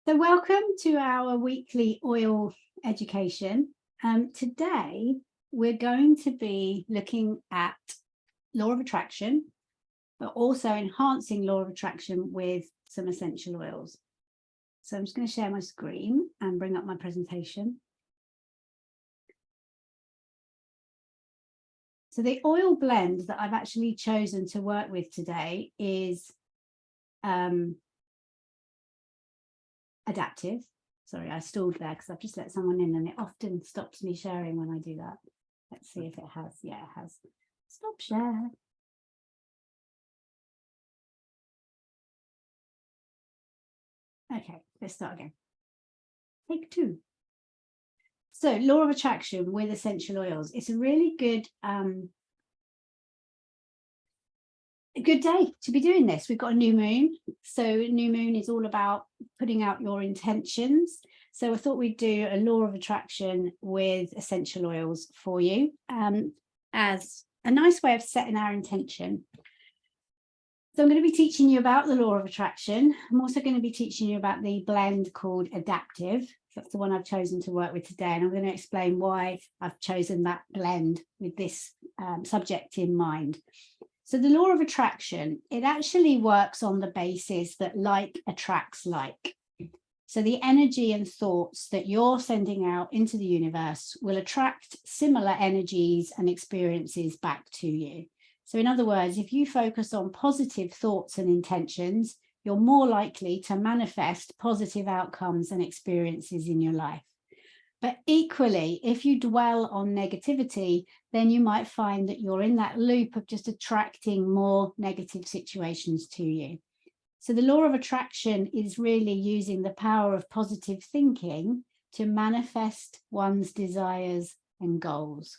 So welcome to our weekly oil education. Today, we're going to be looking at law of attraction, but also enhancing law of attraction with some essential oils. So I'm just going to share my screen and bring up my presentation. So the oil blend that I've actually chosen to work with today is adaptive. Sorry, I stalled there because I've just let someone in and it often stops me sharing when I do that. Let's see if it has. Yeah, it has. Stop share. Okay, let's start again. Take two. So law of attraction with essential oils. It's a really good day to be doing this. We've got a new moon. So new moon is all about putting out your intentions. So I thought we'd do a law of attraction with essential oils for you as a nice way of setting our intention. So I'm going to be teaching you about the law of attraction. I'm also going to be teaching you about the blend called adaptive. That's the one I've chosen to work with today. And I'm going to explain why I've chosen that blend with this subject in mind. So the law of attraction, it actually works on the basis that like attracts like. So the energy and thoughts that you're sending out into the universe will attract similar energies and experiences back to you. So in other words, if you focus on positive thoughts and intentions, you're more likely to manifest positive outcomes and experiences in your life. But equally, if you dwell on negativity, then you might find that you're in that loop of just attracting more negative situations to you. So the law of attraction is really using the power of positive thinking to manifest one's desires and goals.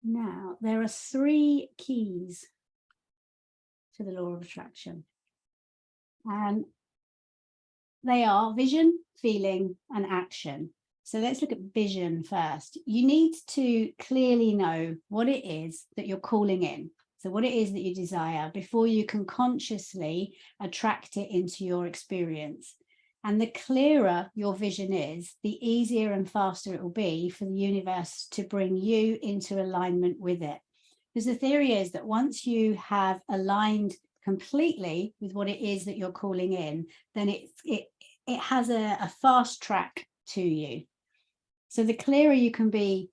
Now, there are three keys to the law of attraction. And they are vision, feeling, and action. So let's look at vision first. You need to clearly know what it is that you're calling in. So what it is that you desire before you can consciously attract it into your experience. And the clearer your vision is, the easier and faster it will be for the universe to bring you into alignment with it. Because the theory is that once you have aligned completely with what it is that you're calling in, then it has a fast track to you. So the clearer you can be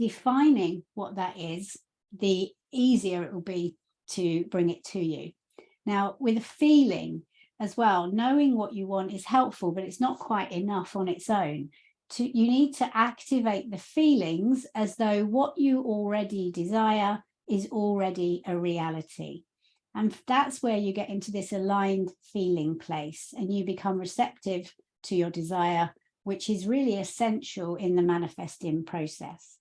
defining what that is, the easier it will be to bring it to you. Now, with a feeling as well, knowing what you want is helpful, but it's not quite enough on its own. You need to activate the feelings as though what you already desire is already a reality. And that's where you get into this aligned feeling place and you become receptive to your desire, which is really essential in the manifesting process.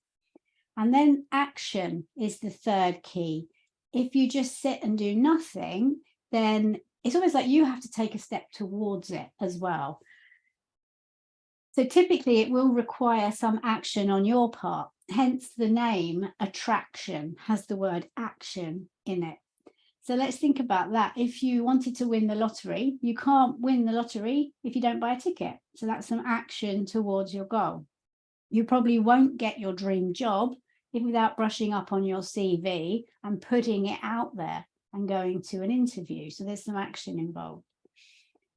And then action is the third key. If you just sit and do nothing, then it's almost like you have to take a step towards it as well. So typically it will require some action on your part. Hence the name attraction has the word action in it. So let's think about that. If you wanted to win the lottery, you can't win the lottery if you don't buy a ticket. So that's some action towards your goal. You probably won't get your dream job without brushing up on your CV and putting it out there and going to an interview. So there's some action involved.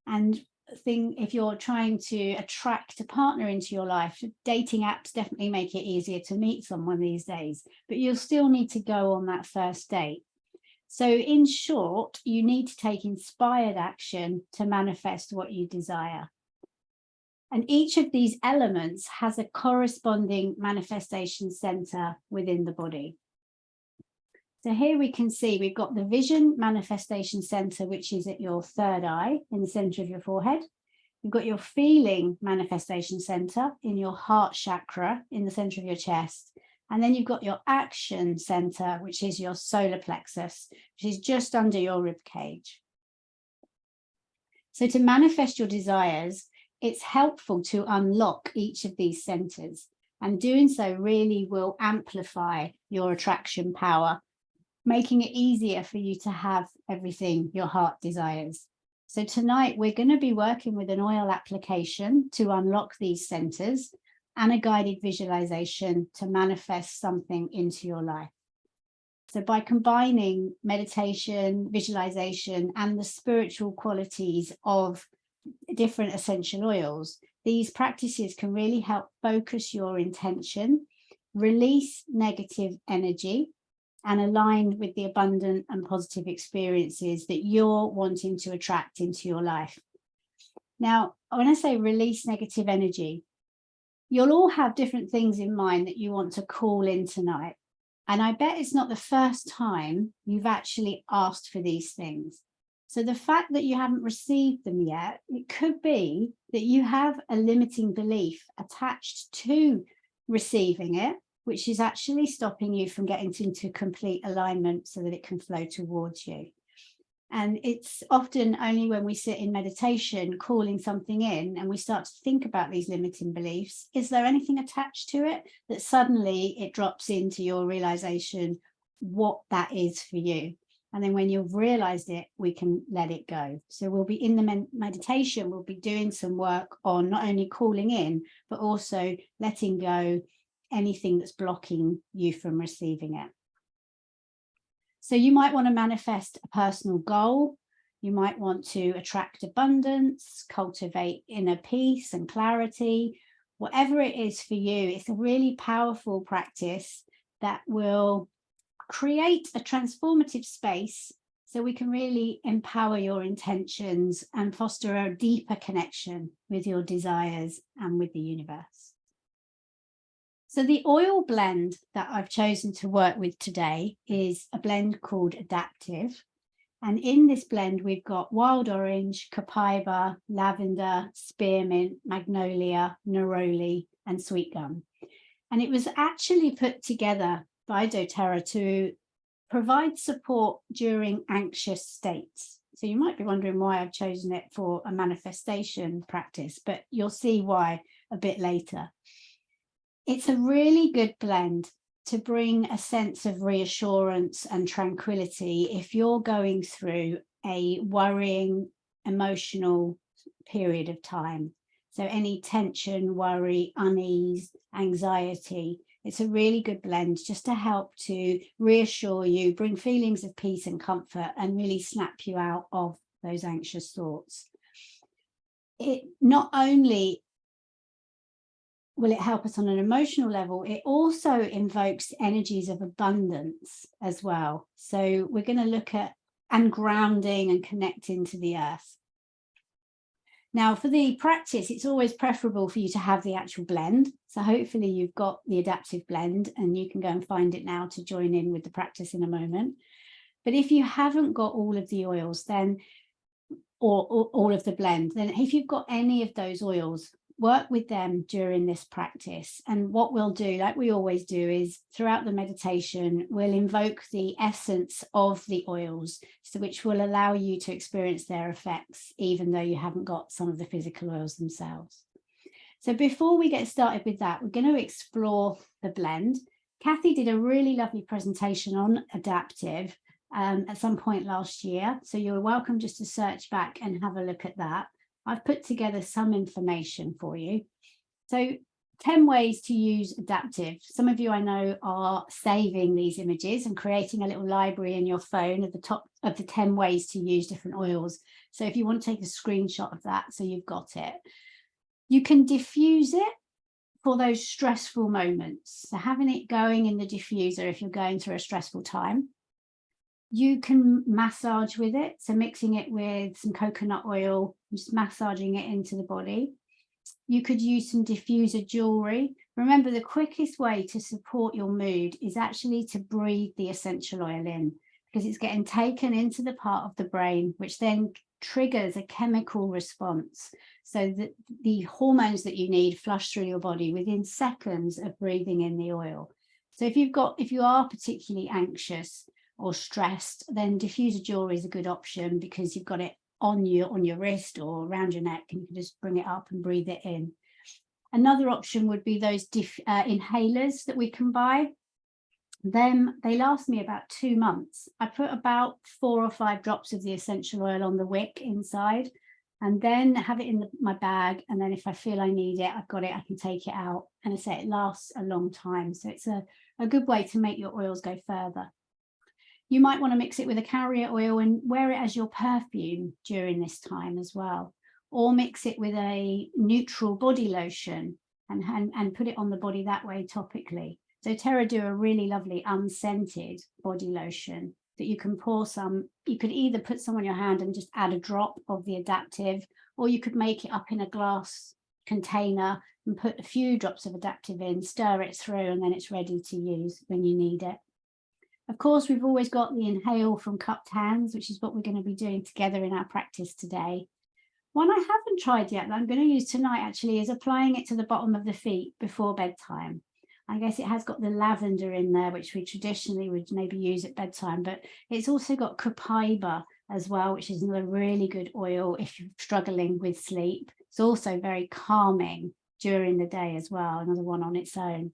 And if you're trying to attract a partner into your life, dating apps definitely make it easier to meet someone these days, but you'll still need to go on that first date. So in short, you need to take inspired action to manifest what you desire. And each of these elements has a corresponding manifestation center within the body. So here we can see we've got the vision manifestation center, which is at your third eye in the center of your forehead. You've got your feeling manifestation center in your heart chakra in the center of your chest. And then you've got your action center, which is your solar plexus, which is just under your rib cage. So to manifest your desires, it's helpful to unlock each of these centers, and doing so really will amplify your attraction power making it easier for you to have everything your heart desires. So tonight we're going to be working with an oil application to unlock these centers and a guided visualization to manifest something into your life. So by combining meditation, visualization, and the spiritual qualities of different essential oils, these practices can really help focus your intention, release negative energy, and align with the abundant and positive experiences that you're wanting to attract into your life. Now, when I say release negative energy, you'll all have different things in mind that you want to call in tonight. And I bet it's not the first time you've actually asked for these things. So the fact that you haven't received them yet, it could be that you have a limiting belief attached to receiving it, which is actually stopping you from getting into complete alignment so that it can flow towards you. And it's often only when we sit in meditation calling something in and we start to think about these limiting beliefs, is there anything attached to it, that suddenly it drops into your realization what that is for you. And then when you've realized it, we can let it go. So we'll be in the meditation, we'll be doing some work on not only calling in, but also letting go anything that's blocking you from receiving it. So you might want to manifest a personal goal. You might want to attract abundance, cultivate inner peace and clarity. Whatever it is for you, it's a really powerful practice that will create a transformative space so we can really empower your intentions and foster a deeper connection with your desires and with the universe. So the oil blend that I've chosen to work with today is a blend called Adaptive. And in this blend, we've got wild orange, copaiba, lavender, spearmint, magnolia, neroli, and sweet gum. And it was actually put together by doTERRA to provide support during anxious states. So you might be wondering why I've chosen it for a manifestation practice, but you'll see why a bit later. It's a really good blend to bring a sense of reassurance and tranquility if you're going through a worrying, emotional period of time. So any tension, worry, unease, anxiety, it's a really good blend just to help to reassure you, bring feelings of peace and comfort, and really snap you out of those anxious thoughts. It not only will it help us on an emotional level, it also invokes energies of abundance as well. So we're going to look at and grounding and connecting to the earth. Now, for the practice, it's always preferable for you to have the actual blend. So hopefully you've got the adaptive blend and you can go and find it now to join in with the practice in a moment. But if you haven't got all of the oils, then or all of the blend, then if you've got any of those oils, work with them during this practice. And what we'll do, like we always do, is throughout the meditation, we'll invoke the essence of the oils, so which will allow you to experience their effects, even though you haven't got some of the physical oils themselves. So before we get started with that, we're going to explore the blend. Kathy did a really lovely presentation on adaptive at some point last year. So you're welcome just to search back and have a look at that. I've put together some information for you. So 10 ways to use adaptive. Some of you I know are saving these images and creating a little library in your phone at the top of the 10 ways to use different oils. So if you want to take a screenshot of that, so you've got it. You can diffuse it for those stressful moments. So having it going in the diffuser if you're going through a stressful time. You can massage with it, so mixing it with some coconut oil, just massaging it into the body. You could use some diffuser jewelry. Remember, the quickest way to support your mood is actually to breathe the essential oil in, because it's getting taken into the part of the brain, which then triggers a chemical response, so that the hormones that you need flush through your body within seconds of breathing in the oil. So if you are particularly anxious or stressed, then diffuser jewelry is a good option, because you've got it on your wrist or around your neck, and you can just bring it up and breathe it in. Another option would be those inhalers that we can buy. Then they last me about 2 months. I put about 4 or 5 drops of the essential oil on the wick inside, and then have it in my bag. And then if I feel I need it, I've got it, I can take it out. And I say it lasts a long time. So it's a good way to make your oils go further. You might want to mix it with a carrier oil and wear it as your perfume during this time as well. Or mix it with a neutral body lotion and put it on the body that way topically. So Terra do a really lovely unscented body lotion that you can pour some. You could either put some on your hand and just add a drop of the adaptive, or you could make it up in a glass container and put a few drops of adaptive in, stir it through, and then it's ready to use when you need it. Of course, we've always got the inhale from cupped hands, which is what we're going to be doing together in our practice today. One I haven't tried yet that I'm going to use tonight actually is applying it to the bottom of the feet before bedtime. I guess it has got the lavender in there, which we traditionally would maybe use at bedtime, but it's also got copaiba as well, which is another really good oil if you're struggling with sleep. It's also very calming during the day as well, another one on its own.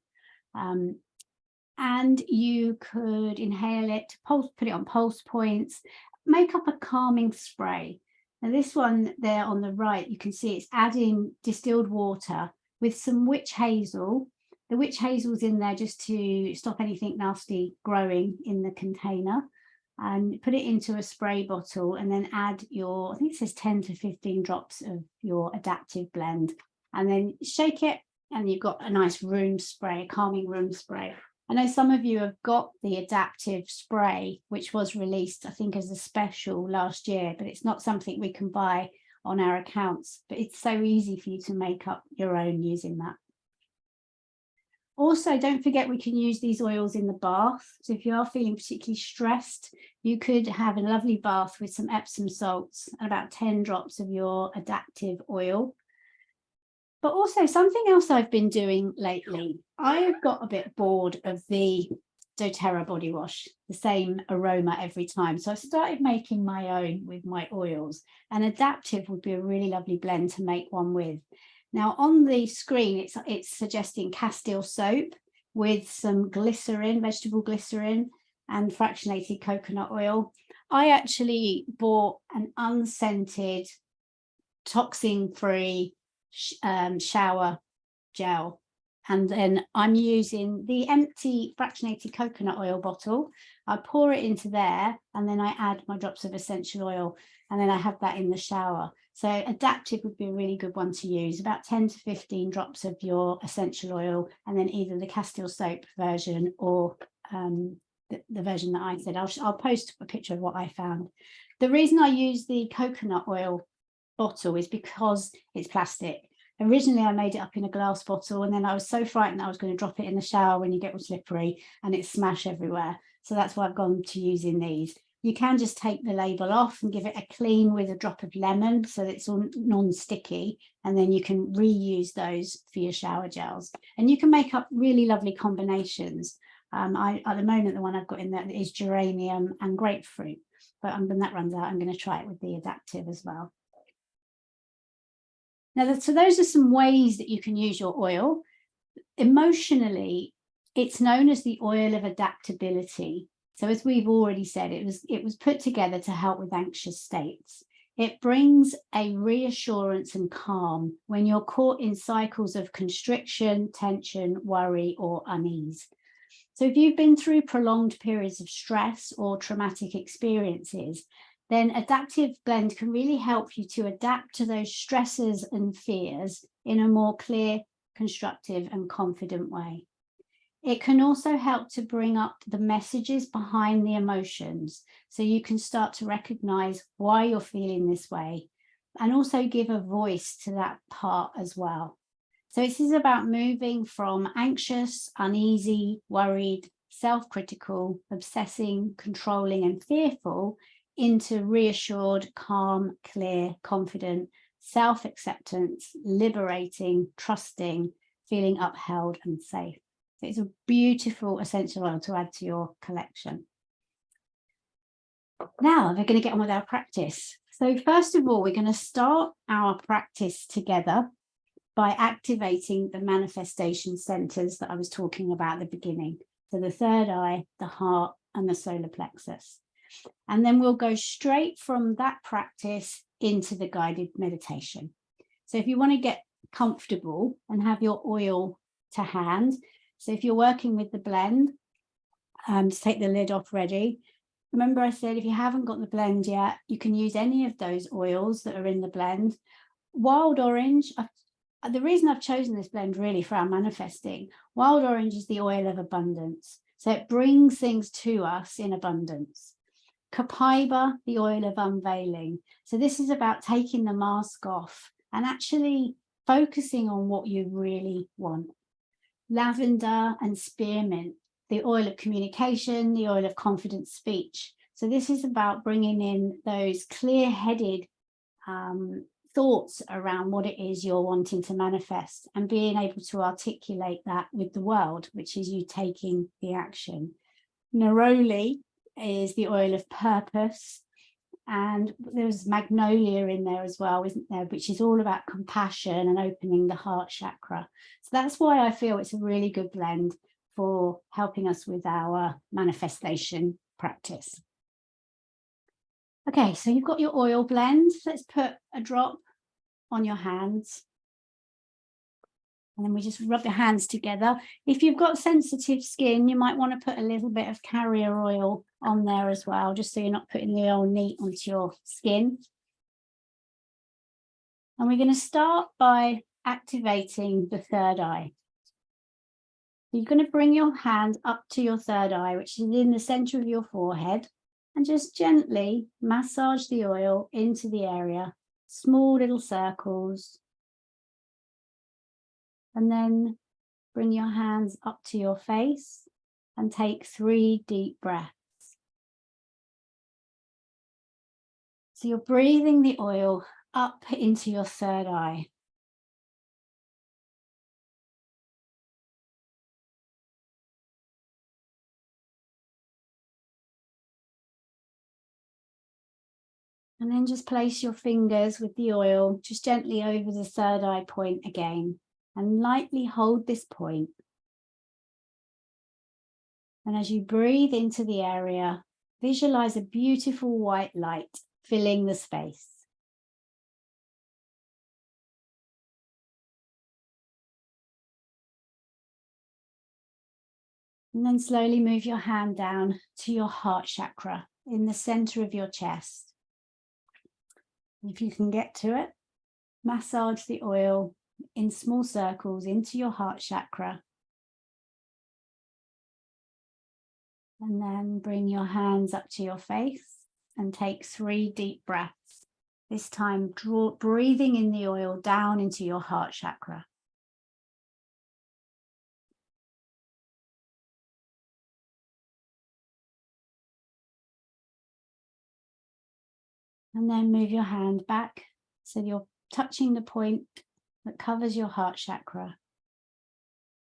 And you could inhale it, put it on pulse points, make up a calming spray. Now this one there on the right, you can see it's adding distilled water with some witch hazel. The witch hazel's in there just to stop anything nasty growing in the container, and put it into a spray bottle and then add your, I think it says 10 to 15 drops of your adaptive blend, and then shake it and you've got a nice room spray, a calming room spray. I know some of you have got the adaptive spray, which was released, I think, as a special last year, but it's not something we can buy on our accounts, but it's so easy for you to make up your own using that. Also, don't forget we can use these oils in the bath. So if you are feeling particularly stressed, you could have a lovely bath with some Epsom salts and about 10 drops of your adaptive oil. But also something else I've been doing lately, I've got a bit bored of the doTERRA body wash, the same aroma every time. So I started making my own with my oils, and adaptive would be a really lovely blend to make one with. Now on the screen, it's suggesting Castile soap with some glycerin, vegetable glycerin, and fractionated coconut oil. I actually bought an unscented, toxin-free shower gel, and then I'm using the empty fractionated coconut oil bottle. I pour it into there and then I add my drops of essential oil, and then I have that in the shower. So adaptive would be a really good one to use, about 10 to 15 drops of your essential oil, and then either the Castile soap version or the version that I said. I'll post a picture of what I found. The reason I use the coconut oil bottle is because it's plastic. Originally I made it up in a glass bottle, and then I was so frightened I was going to drop it in the shower when you get all slippery and it smash everywhere. So that's why I've gone to using these. You can just take the label off and give it a clean with a drop of lemon so that it's all non-sticky, and then you can reuse those for your shower gels, and you can make up really lovely combinations. At the moment the one I've got in there is geranium and grapefruit, but when that runs out I'm going to try it with the adaptive as well. Now, so those are some ways that you can use your oil. Emotionally, it's known as the oil of adaptability. So as we've already said, it was put together to help with anxious states. It brings a reassurance and calm when you're caught in cycles of constriction, tension, worry, or unease. So if you've been through prolonged periods of stress or traumatic experiences, then adaptive blend can really help you to adapt to those stresses and fears in a more clear, constructive, and confident way. It can also help to bring up the messages behind the emotions, so you can start to recognize why you're feeling this way, and also give a voice to that part as well. So this is about moving from anxious, uneasy, worried, self-critical, obsessing, controlling, and fearful into reassured, calm, clear, confident, self-acceptance, liberating, trusting, feeling upheld and safe. So it's a beautiful essential oil to add to your collection. Now we're going to get on with our practice. So first of all, we're going to start our practice together by activating the manifestation centers that I was talking about at the beginning. So the third eye, the heart, and the solar plexus. And then we'll go straight from that practice into the guided meditation. So if you want to get comfortable and have your oil to hand, so if you're working with the blend, to take the lid off ready. Remember I said if you haven't got the blend yet, you can use any of those oils that are in the blend. Wild orange, the reason I've chosen this blend really for our manifesting, wild orange is the oil of abundance. So it brings things to us in abundance. Copaiba, the oil of unveiling. So this is about taking the mask off and actually focusing on what you really want. Lavender and spearmint, the oil of communication, the oil of confident speech. So this is about bringing in those clear-headed thoughts around what it is you're wanting to manifest and being able to articulate that with the world, which is you taking the action. Neroli is the oil of purpose, and there's magnolia in there as well, isn't there, which is all about compassion and opening the heart chakra. So that's why I feel it's a really good blend for helping us with our manifestation practice. Okay, so you've got your oil blend. Let's put a drop on your hands. And then we just rub your hands together. If you've got sensitive skin, you might want to put a little bit of carrier oil on there as well, just so you're not putting the oil neat onto your skin. And we're going to start by activating the third eye. You're going to bring your hand up to your third eye, which is in the center of your forehead, and just gently massage the oil into the area, small little circles. And then bring your hands up to your face and take 3 deep breaths. So you're breathing the oil up into your third eye. And then just place your fingers with the oil just gently over the third eye point again, and lightly hold this point. And as you breathe into the area, visualize a beautiful white light filling the space. And then slowly move your hand down to your heart chakra in the center of your chest. If you can get to it, massage the oil in small circles into your heart chakra. And then bring your hands up to your face and take 3 deep breaths. This time, breathing in the oil down into your heart chakra. And then move your hand back so you're touching the point that covers your heart chakra.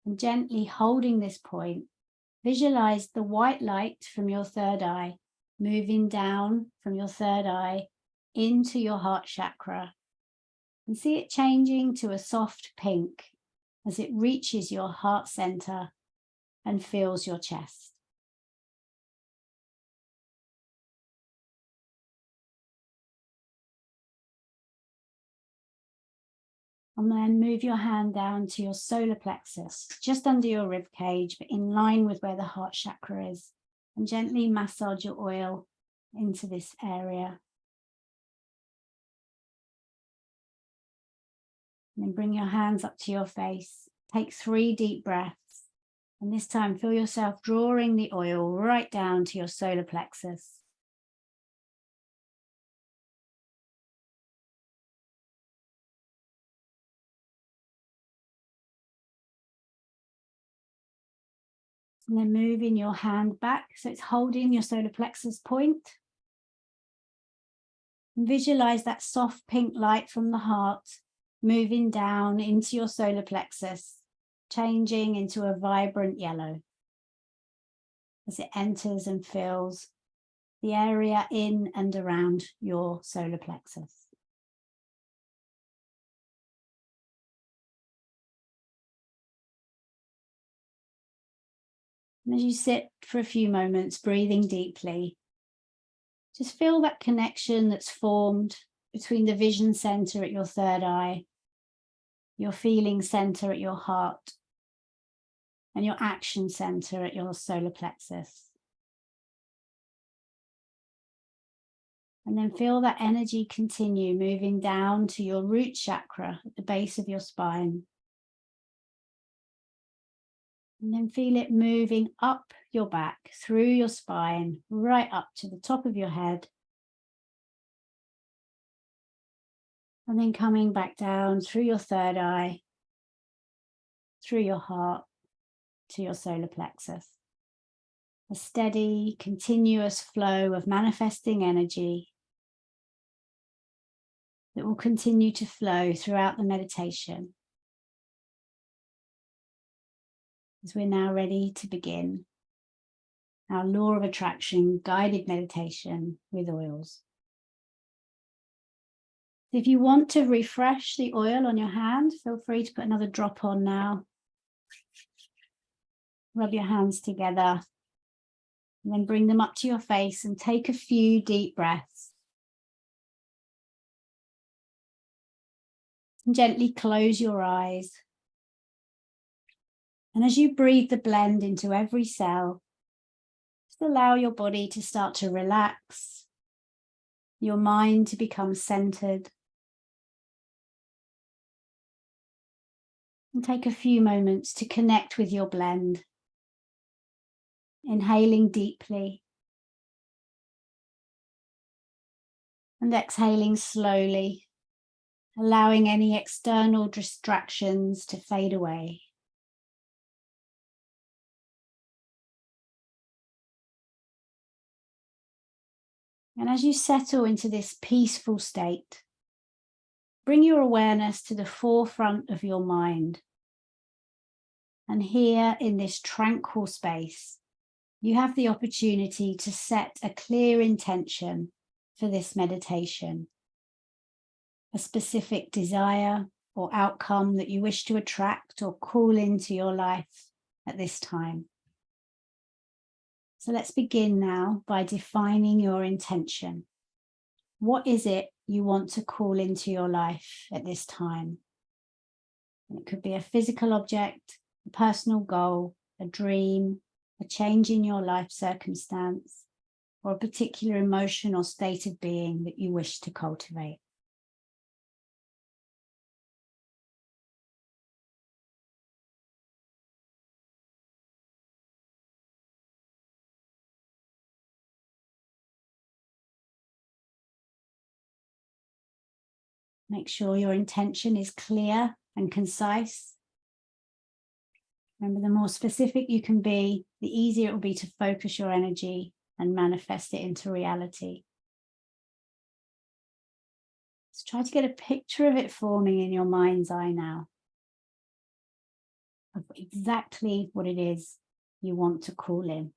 And gently holding this point, visualize the white light from your third eye moving down from your third eye into your heart chakra. And see it changing to a soft pink as it reaches your heart center and fills your chest. And then move your hand down to your solar plexus, just under your rib cage, but in line with where the heart chakra is. And gently massage your oil into this area. And then bring your hands up to your face. Take 3 deep breaths. And this time, feel yourself drawing the oil right down to your solar plexus. And then moving your hand back so it's holding your solar plexus point. And visualize that soft pink light from the heart moving down into your solar plexus, changing into a vibrant yellow as it enters and fills the area in and around your solar plexus. And as you sit for a few moments, breathing deeply, just feel that connection that's formed between the vision center at your third eye, your feeling center at your heart, and your action center at your solar plexus. And then feel that energy continue moving down to your root chakra at the base of your spine. And then feel it moving up your back, through your spine, right up to the top of your head. And then coming back down through your third eye, through your heart, to your solar plexus. A steady, continuous flow of manifesting energy that will continue to flow throughout the meditation. As we're now ready to begin our law of attraction guided meditation with oils. If you want to refresh the oil on your hand, feel free to put another drop on now. Rub your hands together and then bring them up to your face and take a few deep breaths. And gently close your eyes. And as you breathe the blend into every cell, just allow your body to start to relax, your mind to become centered. And take a few moments to connect with your blend. Inhaling deeply and exhaling slowly, allowing any external distractions to fade away. And as you settle into this peaceful state, bring your awareness to the forefront of your mind. And here in this tranquil space, you have the opportunity to set a clear intention for this meditation, a specific desire or outcome that you wish to attract or call into your life at this time. So let's begin now by defining your intention. What is it you want to call into your life at this time? And it could be a physical object, a personal goal, a dream, a change in your life circumstance, or a particular emotion or state of being that you wish to cultivate. Make sure your intention is clear and concise. Remember, the more specific you can be, the easier it will be to focus your energy and manifest it into reality. So try to get a picture of it forming in your mind's eye now, of exactly what it is you want to call in.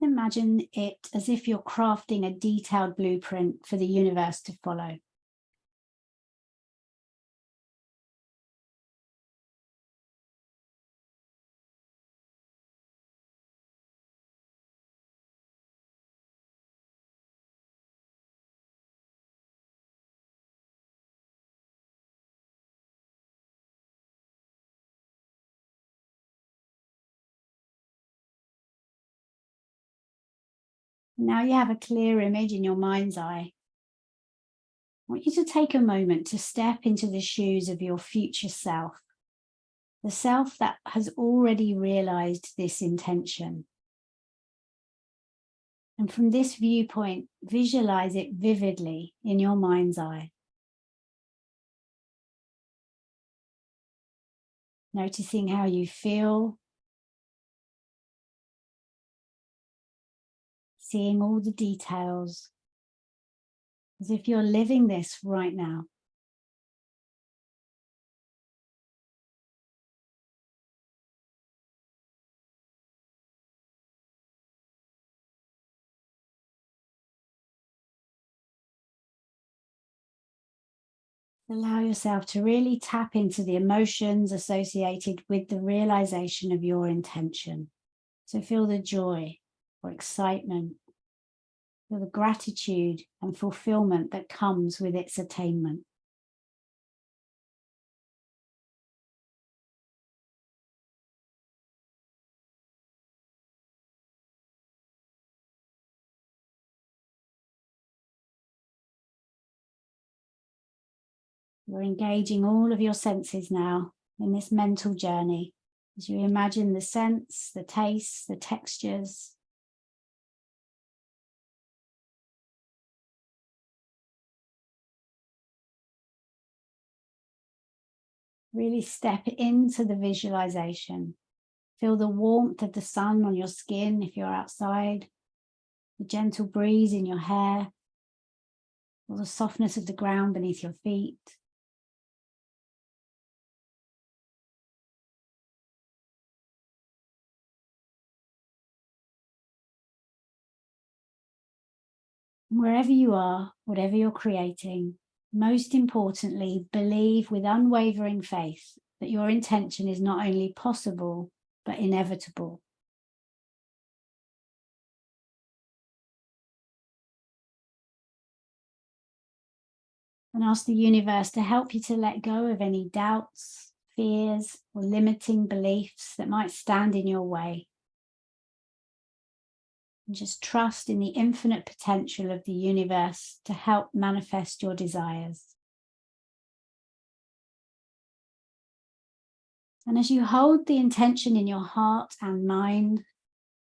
Imagine it as if you're crafting a detailed blueprint for the universe to follow. Now you have a clear image in your mind's eye. I want you to take a moment to step into the shoes of your future self, the self that has already realized this intention. And from this viewpoint, visualize it vividly in your mind's eye. Noticing how you feel, seeing all the details, as if you're living this right now. Allow yourself to really tap into the emotions associated with the realization of your intention. So feel the joy or excitement, feel the gratitude and fulfillment that comes with its attainment. You're engaging all of your senses now in this mental journey as you imagine the scents, the tastes, the textures. Really step into the visualization. Feel the warmth of the sun on your skin if you're outside, the gentle breeze in your hair, or the softness of the ground beneath your feet. Wherever you are, whatever you're creating, most importantly, believe with unwavering faith that your intention is not only possible, but inevitable. And ask the universe to help you to let go of any doubts, fears, or limiting beliefs that might stand in your way. And just trust in the infinite potential of the universe to help manifest your desires. And as you hold the intention in your heart and mind,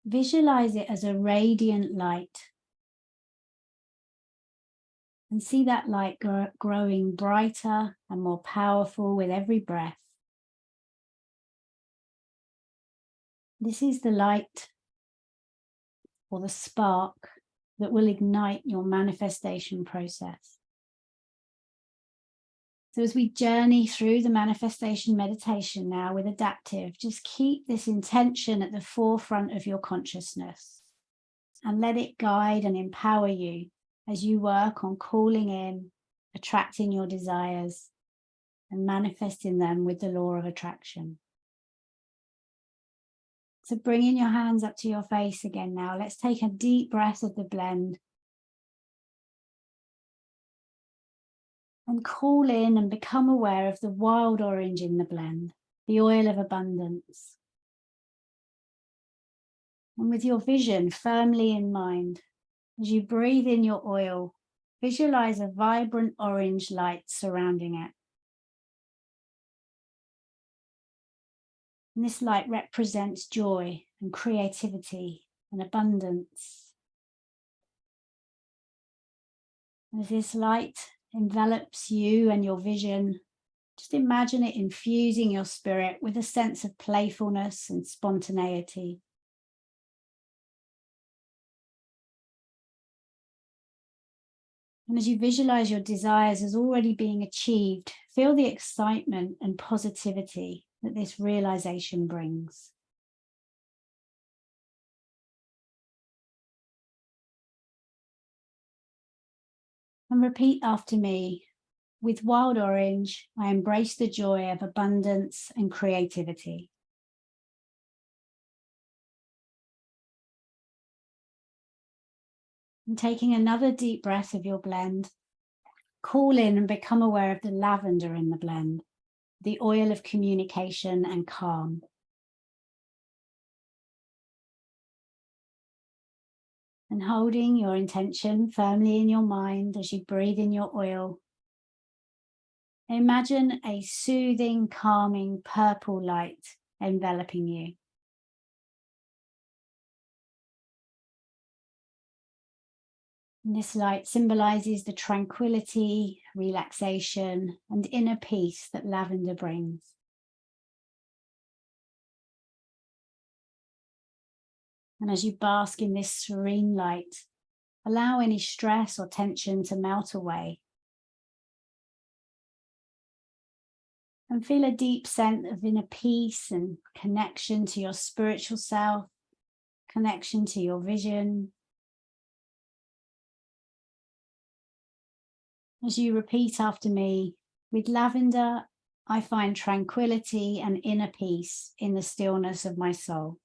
visualize it as a radiant light. And see that light growing brighter and more powerful with every breath. This is the light or the spark that will ignite your manifestation process. So as we journey through the manifestation meditation now with Adaptive, just keep this intention at the forefront of your consciousness and let it guide and empower you as you work on calling in, attracting your desires, and manifesting them with the law of attraction. So bringing your hands up to your face again now. Let's take a deep breath of the blend. And call in and become aware of the wild orange in the blend, the oil of abundance. And with your vision firmly in mind, as you breathe in your oil, visualize a vibrant orange light surrounding it. And this light represents joy and creativity and abundance. As this light envelops you and your vision, just imagine it infusing your spirit with a sense of playfulness and spontaneity. And as you visualize your desires as already being achieved, feel the excitement and positivity that this realization brings. And repeat after me. With wild orange, I embrace the joy of abundance and creativity. And taking another deep breath of your blend, call in and become aware of the lavender in the blend, the oil of communication and calm. And holding your intention firmly in your mind as you breathe in your oil, imagine a soothing, calming purple light enveloping you. And this light symbolizes the tranquility, relaxation, and inner peace that lavender brings. And as you bask in this serene light, allow any stress or tension to melt away. And feel a deep sense of inner peace and connection to your spiritual self, connection to your vision. As you repeat after me, With lavender, I find tranquility and inner peace in the stillness of my soul.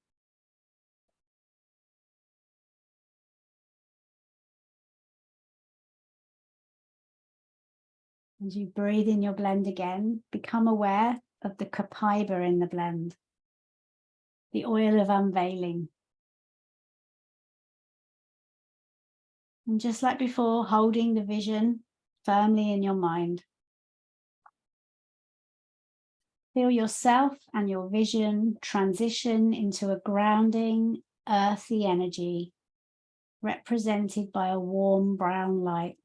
As you breathe in your blend again, become aware of the copaiba in the blend, the oil of unveiling. And just like before, holding the vision firmly in your mind. Feel yourself and your vision transition into a grounding, earthy energy represented by a warm brown light.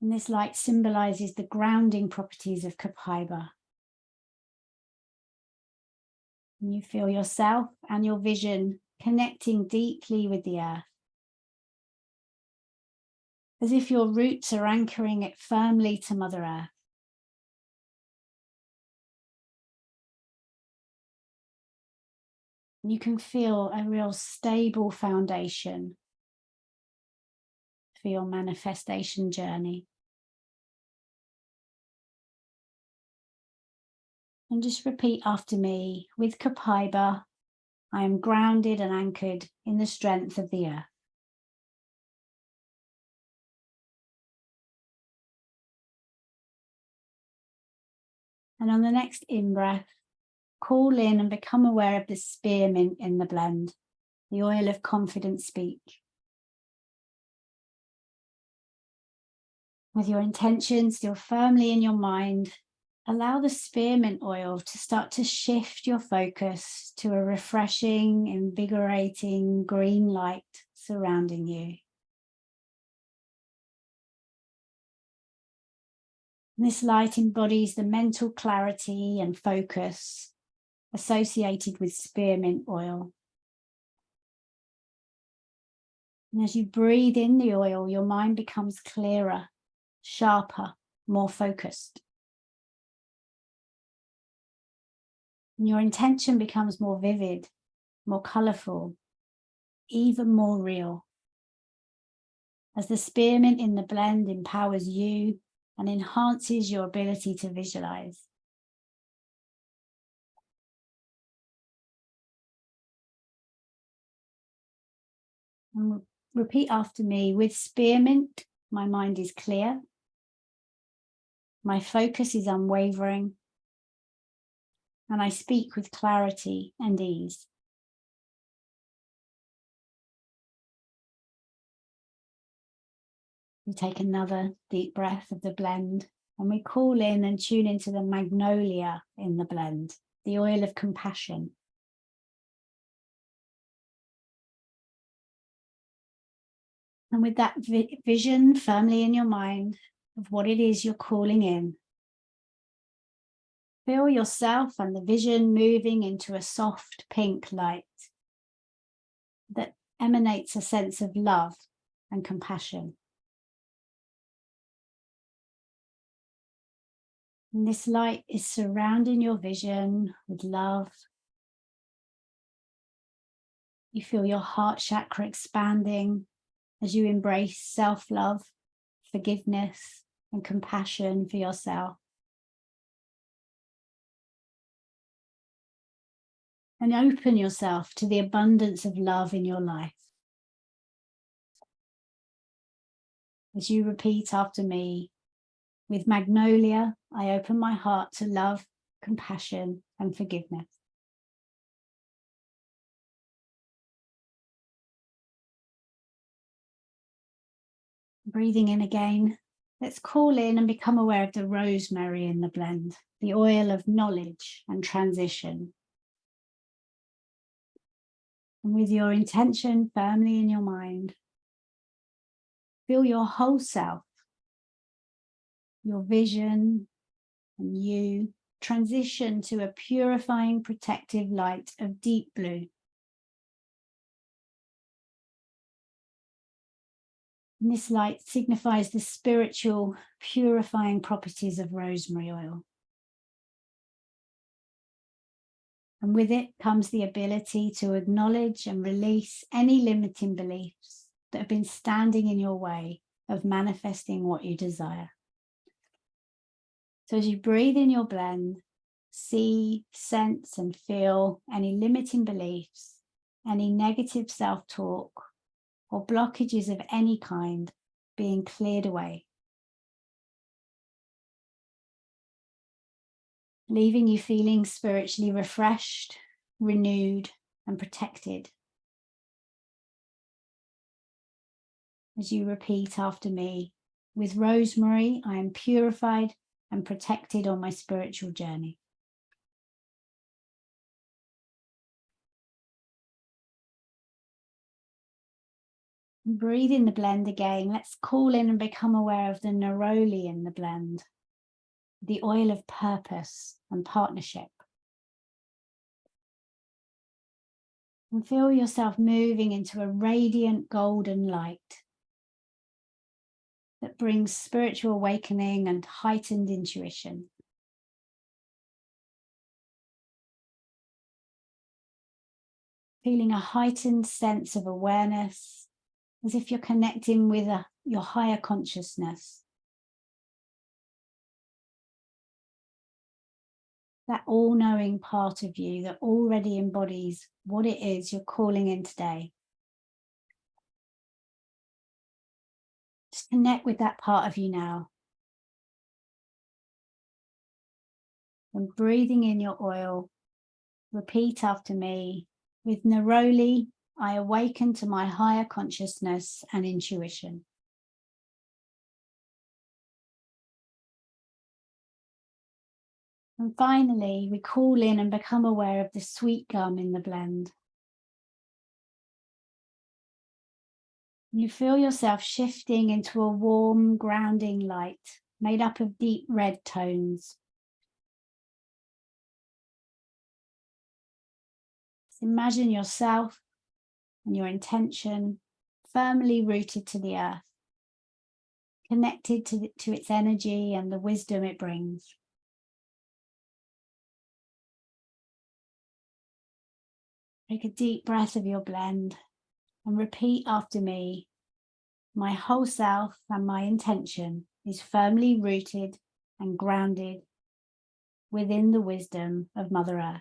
And this light symbolizes the grounding properties of copaiba. And you feel yourself and your vision connecting deeply with the earth, as if your roots are anchoring it firmly to Mother Earth. And you can feel a real stable foundation for your manifestation journey. And just repeat after me. With copaiba, I am grounded and anchored in the strength of the earth. And on the next in-breath, call in and become aware of the spearmint in the blend, the oil of confident speech. With your intention still firmly in your mind, allow the spearmint oil to start to shift your focus to a refreshing, invigorating green light surrounding you. And this light embodies the mental clarity and focus associated with spearmint oil. And as you breathe in the oil, your mind becomes clearer, sharper, more focused. And your intention becomes more vivid, more colorful, even more real. As the spearmint in the blend empowers you and enhances your ability to visualize. And repeat after me. With spearmint, my mind is clear. My focus is unwavering. And I speak with clarity and ease. We take another deep breath of the blend and we call in and tune into the magnolia in the blend, the oil of compassion. And with that vision firmly in your mind of what it is you're calling in, feel yourself and the vision moving into a soft pink light that emanates a sense of love and compassion. And this light is surrounding your vision with love. You feel your heart chakra expanding as you embrace self-love, forgiveness, and compassion for yourself. And open yourself to the abundance of love in your life. As you repeat after me, with magnolia, I open my heart to love, compassion, and forgiveness. Breathing in again, let's call in and become aware of the rosemary in the blend, the oil of knowledge and transition. And with your intention firmly in your mind, feel your whole self, your vision, and you transition to a purifying, protective light of deep blue. And this light signifies the spiritual, purifying properties of rosemary oil. And with it comes the ability to acknowledge and release any limiting beliefs, that have been standing in your way of manifesting what you desire. So as you breathe in your blend, see, sense, and feel any limiting beliefs, any negative self-talk, or blockages of any kind being cleared away, leaving you feeling spiritually refreshed, renewed, and protected. As you repeat after me, with Rosemary, I am purified and protected on my spiritual journey. Breathe in the blend again. Let's call in and become aware of the neroli in the blend, the oil of purpose and partnership. And feel yourself moving into a radiant golden light that brings spiritual awakening and heightened intuition. Feeling a heightened sense of awareness, as if you're connecting with your higher consciousness. That all-knowing part of you that already embodies what it is you're calling in today. Just connect with that part of you now. And breathing in your oil, repeat after me. With neroli, I awaken to my higher consciousness and intuition. And finally, we call in and become aware of the sweet gum in the blend. You feel yourself shifting into a warm, grounding light made up of deep red tones. So imagine yourself and your intention firmly rooted to the earth, connected to its energy and the wisdom it brings. Take a deep breath of your blend and repeat after me. My whole self and my intention is firmly rooted and grounded within the wisdom of Mother Earth.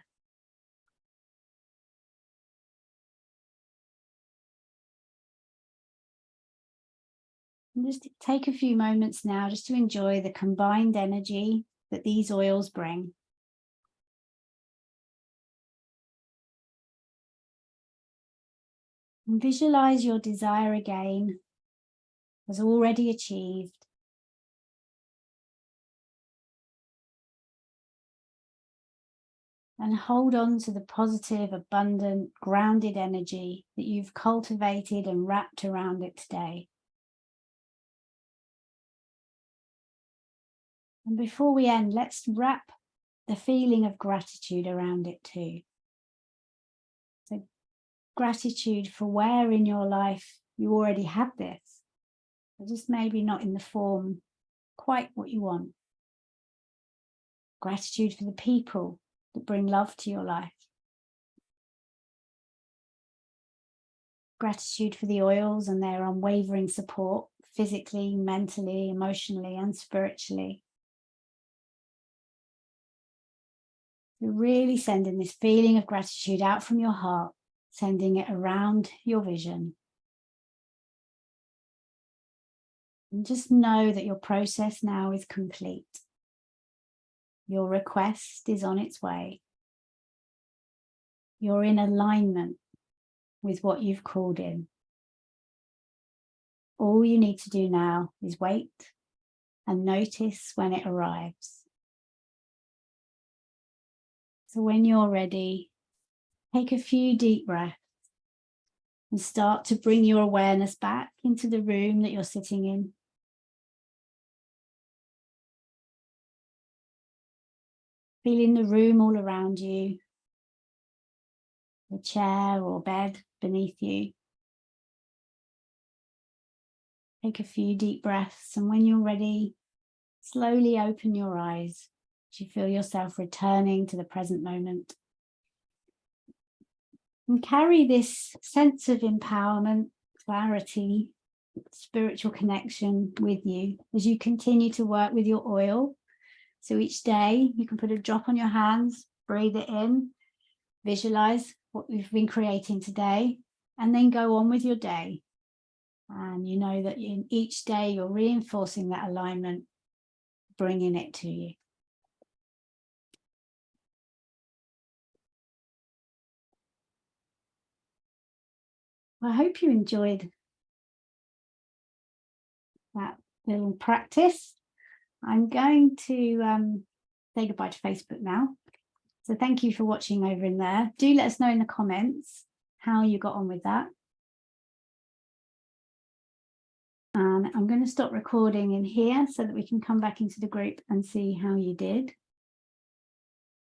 And just take a few moments now just to enjoy the combined energy that these oils bring. And visualize your desire again as already achieved. And hold on to the positive, abundant, grounded energy that you've cultivated and wrapped around it today. And before we end, let's wrap the feeling of gratitude around it too. So gratitude for where in your life you already have this, but just maybe not in the form quite what you want. Gratitude for the people that bring love to your life. Gratitude for the oils and their unwavering support, physically, mentally, emotionally, and spiritually. You're really sending this feeling of gratitude out from your heart, sending it around your vision. And just know that your process now is complete. Your request is on its way. You're in alignment with what you've called in. All you need to do now is wait and notice when it arrives. So when you're ready, take a few deep breaths and start to bring your awareness back into the room that you're sitting in. Feeling the room all around you, the chair or bed beneath you. Take a few deep breaths, and when you're ready, slowly open your eyes as you feel yourself returning to the present moment. And carry this sense of empowerment clarity, spiritual connection with you as you continue to work with your oil. So each day you can put a drop on your hands, breathe it in, visualize what we've been creating today, and then go on with your day. And you know that in each day you're reinforcing that alignment, bringing it to you. I hope you enjoyed that little practice. I'm going to say goodbye to Facebook now. So thank you for watching over in there. Do let us know in the comments how you got on with that. And I'm going to stop recording in here so that we can come back into the group and see how you did.